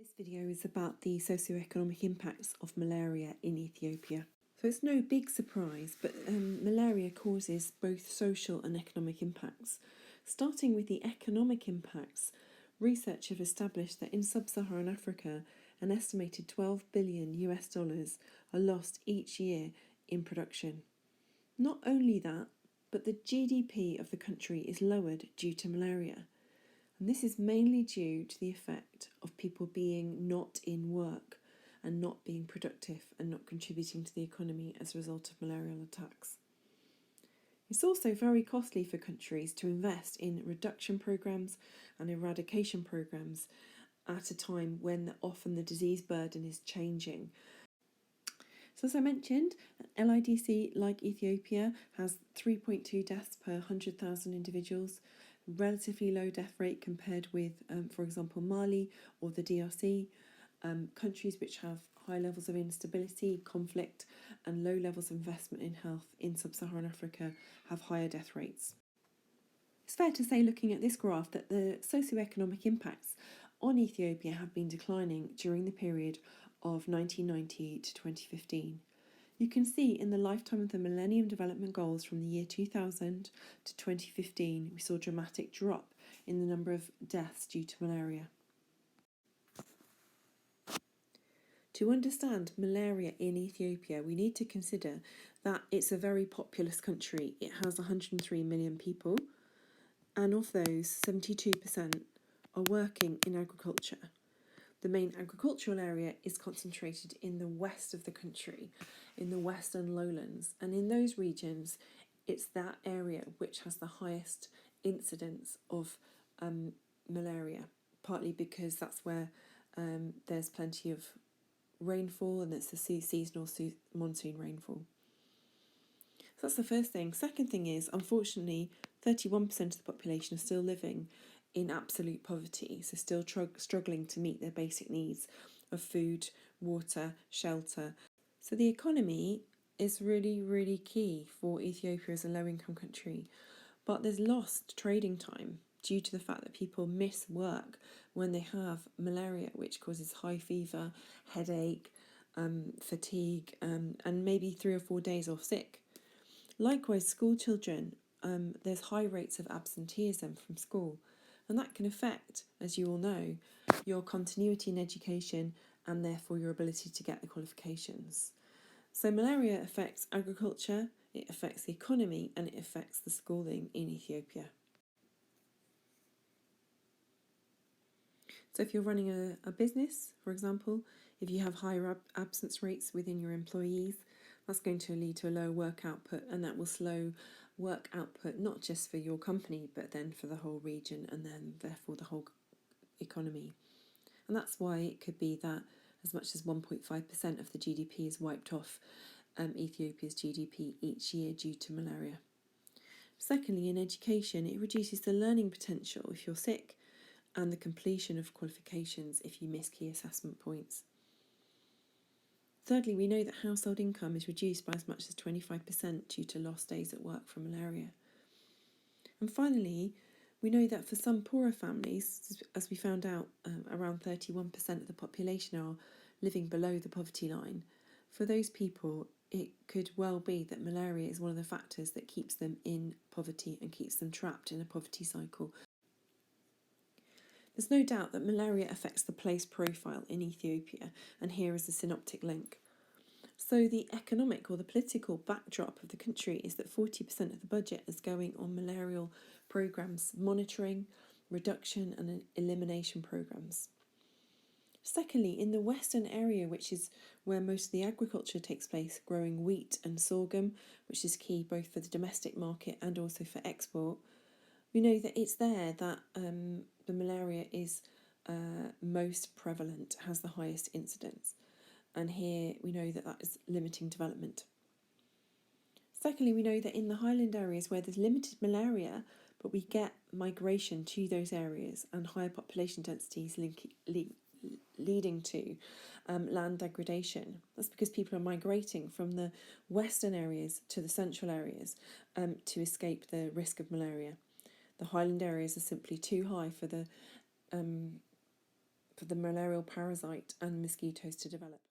This video is about the socio-economic impacts of malaria in Ethiopia. So it's no big surprise, but malaria causes both social and economic impacts. Starting with the economic impacts, research have established that in sub-Saharan Africa, an estimated $12 billion are lost each year in production. Not only that, but the GDP of the country is lowered due to malaria. And this is mainly due to the effect of people being not in work and not being productive and not contributing to the economy as a result of malarial attacks. It's also very costly for countries to invest in reduction programs and eradication programs at a time when often the disease burden is changing. So as I mentioned, LIDC, like Ethiopia, has 3.2 deaths per 100,000 individuals, relatively low death rate compared with, for example, Mali or the DRC. Countries which have high levels of instability, conflict, and low levels of investment in health in sub-Saharan Africa have higher death rates. It's fair to say, looking at this graph, that the socio-economic impacts on Ethiopia have been declining during the period of 1990 to 2015. You can see in the lifetime of the Millennium Development Goals from the year 2000 to 2015, we saw a dramatic drop in the number of deaths due to malaria. To understand malaria in Ethiopia, we need to consider that it's a very populous country. It has 103 million people, and of those, 72% are working in agriculture. The main agricultural area is concentrated in the west of the country, in the western lowlands, and in those regions it's that area which has the highest incidence of malaria, partly because that's where there's plenty of rainfall and it's the seasonal monsoon rainfall. So that's the first thing. Second thing is, unfortunately, 31% of the population are still living in absolute poverty, so still struggling to meet their basic needs of food, water, shelter. So the economy is really, really key for Ethiopia as a low-income country, but there's lost trading time due to the fact that people miss work when they have malaria, which causes high fever, headache, fatigue, and maybe 3 or 4 days off sick. Likewise, school children, there's high rates of absenteeism from school, and that can affect, as you all know, your continuity in education and therefore your ability to get the qualifications. So malaria affects agriculture, it affects the economy, and it affects the schooling in Ethiopia. So if you're running a business, for example, if you have higher absence rates within your employees, that's going to lead to a lower work output, and that will slow work output not just for your company but then for the whole region and then therefore the whole economy. And that's why it could be that as much as 1.5% of the GDP is wiped off Ethiopia's GDP each year due to malaria. Secondly, in education, it reduces the learning potential if you're sick and the completion of qualifications if you miss key assessment points. Thirdly, we know that household income is reduced by as much as 25% due to lost days at work from malaria. And finally, we know that for some poorer families, as we found out, around 31% of the population are living below the poverty line. For those people, it could well be that malaria is one of the factors that keeps them in poverty and keeps them trapped in a poverty cycle. There's no doubt that malaria affects the place profile in Ethiopia, and here is the synoptic link. So the economic or the political backdrop of the country is that 40% of the budget is going on malarial programs, monitoring, reduction and elimination programs. Secondly, in the western area, which is where most of the agriculture takes place, growing wheat and sorghum, which is key both for the domestic market and also for export, we know that it's there that the malaria is most prevalent, has the highest incidence. And here we know that that is limiting development. Secondly, we know that in the highland areas where there's limited malaria, but we get migration to those areas and higher population densities leading to land degradation. That's because people are migrating from the western areas to the central areas to escape the risk of malaria. The highland areas are simply too high for for the malarial parasite and mosquitoes to develop.